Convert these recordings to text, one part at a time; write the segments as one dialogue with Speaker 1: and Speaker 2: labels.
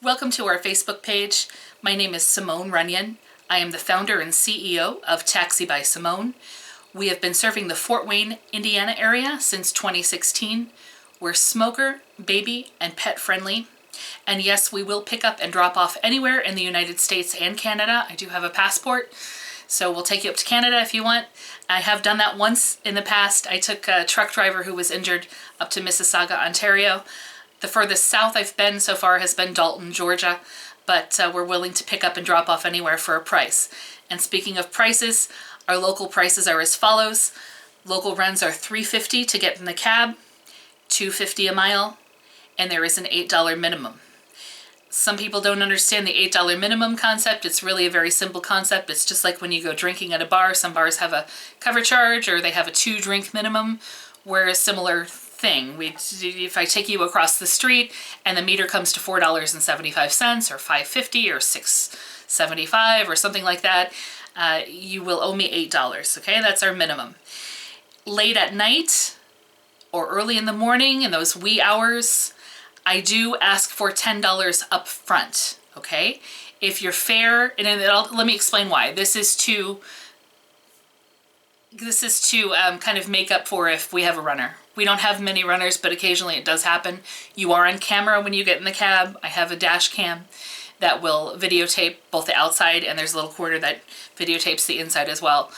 Speaker 1: Welcome to our Facebook page. My name is Simone Runyon. I am the founder and CEO of Taxi by Simone. We have been serving the Fort Wayne, Indiana area since 2016. We're smoker, baby, and pet friendly. And yes, we will pick up and drop off anywhere in the United States and Canada. I do have a passport, so we'll take you up to Canada if you want. I have done that once in the past. I took a truck driver who was injured up to Mississauga, Ontario. The furthest south I've been so far has been Dalton, Georgia, but we're willing to pick up and drop off anywhere for a price. And speaking of prices, our local prices are as follows. Local runs are $3.50 to get in the cab, $2.50 a mile, and there is an $8 minimum. Some people don't understand the $8 minimum concept. It's really a very simple concept. It's just like when you go drinking at a bar. Some bars have a cover charge or they have a 2-drink minimum. We're a similar thing. If I take you across the street and the meter comes to $4.75 or $5.50 or $6.75 or something like that, you will owe me $8, okay? That's our minimum. Late at night or early in the morning in those wee hours, I do ask for $10 up front, okay? If your fare, and let me explain why. This is to kind of make up for if we have a runner. We don't have many runners, but occasionally it does happen. You are on camera when you get in the cab. I have a dash cam that will videotape both the outside, and there's a little corner that videotapes the inside as well.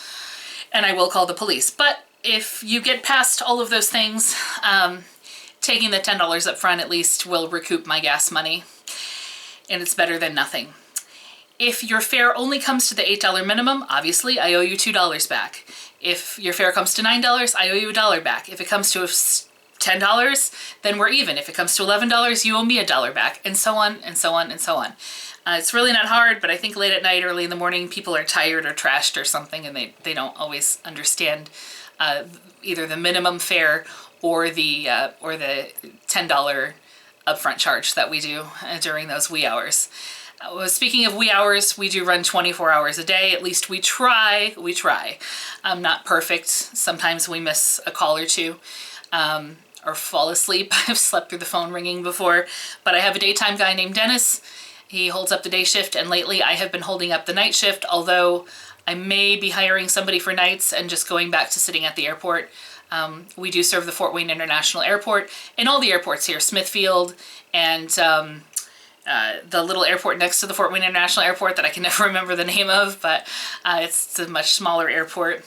Speaker 1: And I will call the police. But if you get past all of those things, taking the $10 up front at least will recoup my gas money, and it's better than nothing. If your fare only comes to the $8 minimum, obviously I owe you $2 back. If your fare comes to $9, I owe you $1 back. If it comes to $10, then we're even. If it comes to $11, you owe me $1 back, and so on, and so on, and so on. It's really not hard, but I think late at night, early in the morning, people are tired or trashed or something, and they don't always understand either the minimum fare or the $10 upfront charge that we do during those wee hours. Speaking of wee hours, we do run 24 hours a day. At least we try. I'm not perfect. Sometimes we miss a call or two or fall asleep. I've slept through the phone ringing before. But I have a daytime guy named Dennis. He holds up the day shift, and lately I have been holding up the night shift, although I may be hiring somebody for nights and just going back to sitting at the airport. We do serve the Fort Wayne International Airport and all the airports here, Smithfield and the little airport next to the Fort Wayne International Airport that I can never remember the name of, but it's a much smaller airport.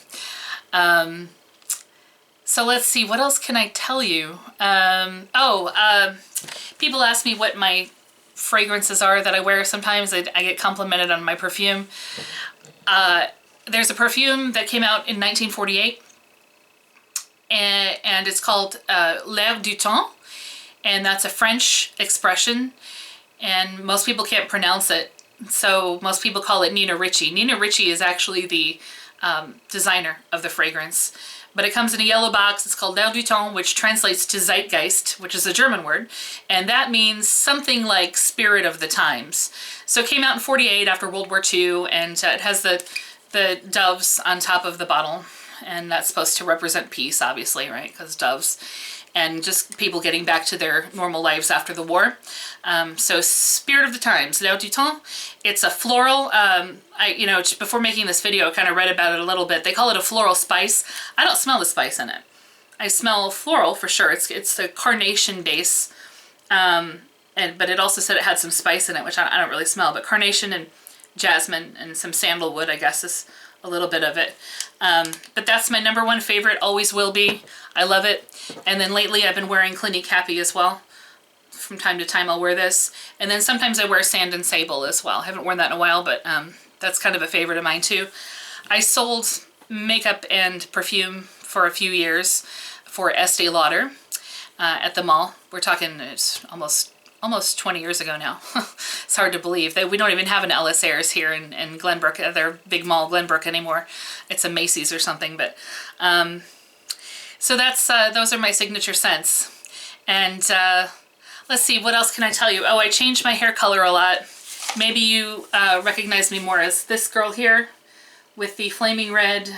Speaker 1: So let's see, what else can I tell you? People ask me what my fragrances are that I wear sometimes. I get complimented on my perfume. There's a perfume that came out in 1948, and it's called L'air du temps, and that's a French expression. And most people can't pronounce it, so most people call it Nina Ricci. Nina Ricci is actually the designer of the fragrance, but it comes in a yellow box. It's called L'air du temps, which translates to Zeitgeist, which is a German word, and that means something like spirit of the times. So it came out in 48 after World War II, and it has the doves on top of the bottle, and that's supposed to represent peace, obviously, right, because doves. And just people getting back to their normal lives after the war. So spirit of the times, L'air du temps. It's a floral, before making this video, I kind of read about it a little bit. They call it a floral spice. I don't smell the spice in it. I smell floral for sure. It's the carnation base. But it also said it had some spice in it, which I don't really smell, but carnation and jasmine and some sandalwood, I guess, is a little bit of it. But that's my #1 favorite, always will be. I love it. And then lately I've been wearing Clinique Happy as well. From time to time I'll wear this. And then sometimes I wear Sand and Sable as well. I haven't worn that in a while, but that's kind of a favorite of mine too. I sold makeup and perfume for a few years for Estee Lauder at the mall. We're talking it's almost 20 years ago now. It's hard to believe that we don't even have an Ellis Ayres here in Glenbrook, their big mall, Glenbrook, anymore. It's a Macy's or something, but so that's those are my signature scents. And let's see, what else can I tell you? Oh, I changed my hair color a lot. Maybe you recognize me more as this girl here with the flaming red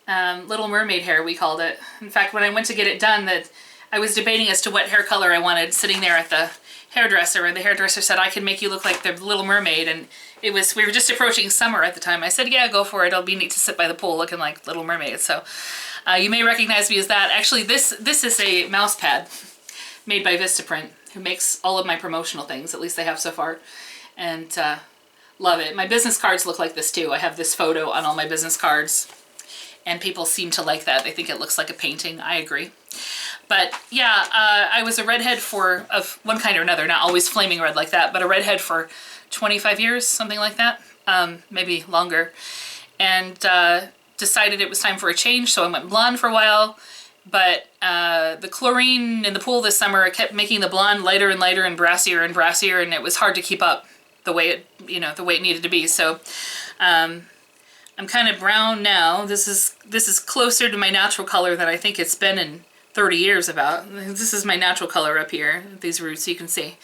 Speaker 1: Little Mermaid hair, we called it. In fact, when I went to get it done, that I was debating as to what hair color I wanted sitting there at the hairdresser, and the hairdresser said, I can make you look like the Little Mermaid. And we were just approaching summer at the time. I said, yeah, go for it. It'll be neat to sit by the pool looking like Little Mermaid. So you may recognize me as that. Actually, this is a mouse pad made by Vistaprint, who makes all of my promotional things, at least they have so far. And love it. My business cards look like this too. I have this photo on all my business cards, and people seem to like that. They think it looks like a painting. I agree. But yeah, I was a redhead of one kind or another, not always flaming red like that, but a redhead for 25 years, something like that, maybe longer. And decided it was time for a change, so I went blonde for a while. But the chlorine in the pool this summer kept making the blonde lighter and lighter and brassier, and it was hard to keep up the way it, the way it needed to be. So I'm kind of brown now. This is closer to my natural color than I think it's been in 30 years about. This is my natural color up here, these roots you can see.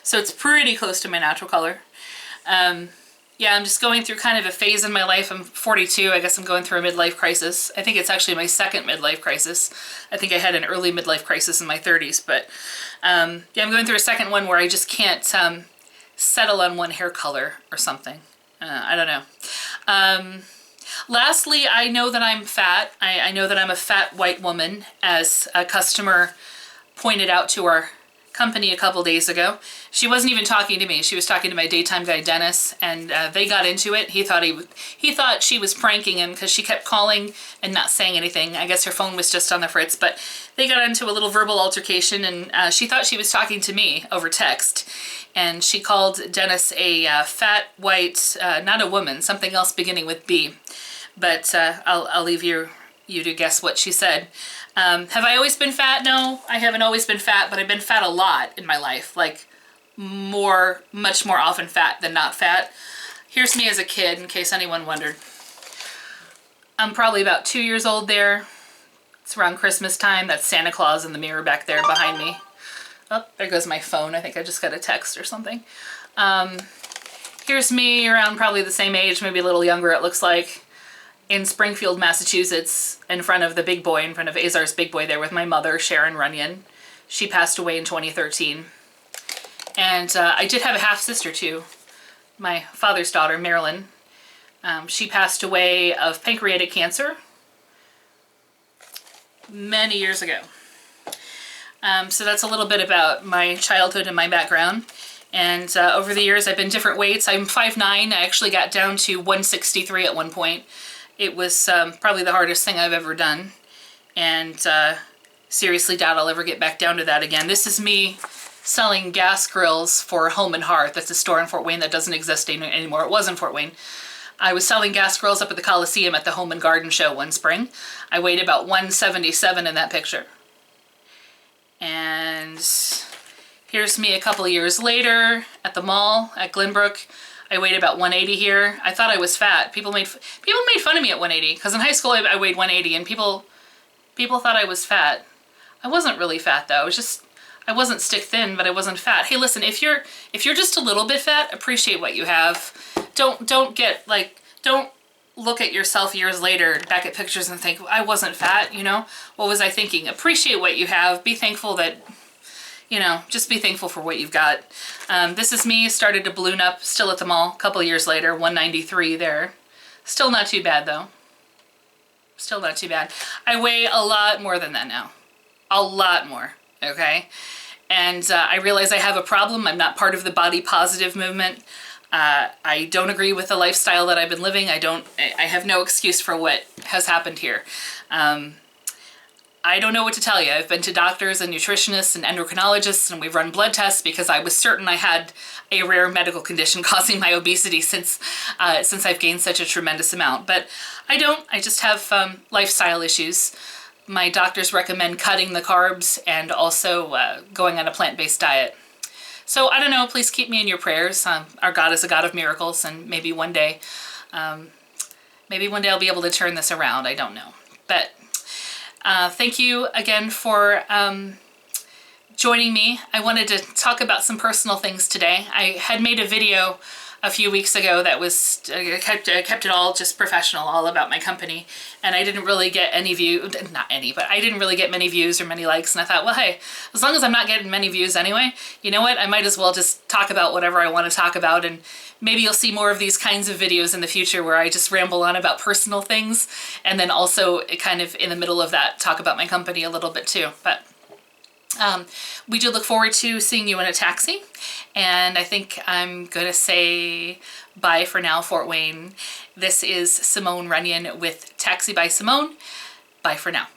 Speaker 1: So it's pretty close to my natural color. Yeah, I'm just going through kind of a phase in my life. I'm 42. I guess I'm going through a midlife crisis. I think it's actually my second midlife crisis. I think I had an early midlife crisis in my 30s, but yeah, I'm going through a second one where I just can't settle on one hair color or something. I don't know. Lastly, I know that I'm fat. I know that I'm a fat white woman, as a customer pointed out to our company a couple days ago. She wasn't even talking to me. She was talking to my daytime guy, Dennis, and they got into it. He thought she was pranking him because she kept calling and not saying anything. I guess her phone was just on the fritz, but they got into a little verbal altercation, and she thought she was talking to me over text. And she called Dennis a fat, white, not a woman, something else beginning with B. But I'll leave you to guess what she said. Have I always been fat? No, I haven't always been fat, but I've been fat a lot in my life. Like much more often fat than not fat. Here's me as a kid, in case anyone wondered. I'm probably about 2 years old there. It's around Christmas time. That's Santa Claus in the mirror back there behind me. Oh, there goes my phone. I think I just got a text or something. Here's me around probably the same age, maybe a little younger it looks like, in Springfield, Massachusetts, in front of the big boy, in front of Azar's big boy there with my mother, Sharon Runyon. She passed away in 2013. And I did have a half-sister too, my father's daughter, Marilyn. She passed away of pancreatic cancer many years ago. So that's a little bit about my childhood and my background. And over the years, I've been different weights. I'm 5'9". I actually got down to 163 at one point. It was probably the hardest thing I've ever done. And seriously doubt I'll ever get back down to that again. This is me selling gas grills for Home and Hearth. That's a store in Fort Wayne that doesn't exist anymore. It was in Fort Wayne. I was selling gas grills up at the Coliseum at the Home and Garden Show one spring. I weighed about 177 in that picture. And here's me a couple of years later at the mall at Glenbrook. I weighed about 180 here. I thought I was fat. People made fun of me at 180 because in high school I weighed 180 and people thought I was fat. I wasn't really fat though. I wasn't stick thin, but I wasn't fat. Hey, listen, if you're just a little bit fat, appreciate what you have. Don't look at yourself years later, back at pictures and think, I wasn't fat, What was I thinking? Appreciate what you have. Be thankful that, just be thankful for what you've got. This is me, started to balloon up, still at the mall, a couple of years later, 193 there. Still not too bad though. Still not too bad. I weigh a lot more than that now. A lot more, okay? And I realize I have a problem. I'm not part of the body positive movement. I don't agree with the lifestyle that I've been living. I have no excuse for what has happened here. I don't know what to tell you. I've been to doctors and nutritionists and endocrinologists, and we've run blood tests because I was certain I had a rare medical condition causing my obesity since I've gained such a tremendous amount. But I don't. I just have lifestyle issues. My doctors recommend cutting the carbs and also going on a plant-based diet. So I don't know, please keep me in your prayers. Our God is a God of miracles, and maybe one day I'll be able to turn this around. I don't know. But thank you again for joining me. I wanted to talk about some personal things today. I had made a video a few weeks ago that was, I kept it all just professional, all about my company, and I didn't really get any not any, but I didn't really get many views or many likes, and I thought, well, hey, as long as I'm not getting many views anyway, you know what, I might as well just talk about whatever I want to talk about, and maybe you'll see more of these kinds of videos in the future where I just ramble on about personal things, and then also kind of in the middle of that talk about my company a little bit too. But we do look forward to seeing you in a taxi, and I think I'm gonna say bye for now, Fort Wayne. This is Simone Runyon with Taxi by Simone. Bye for now.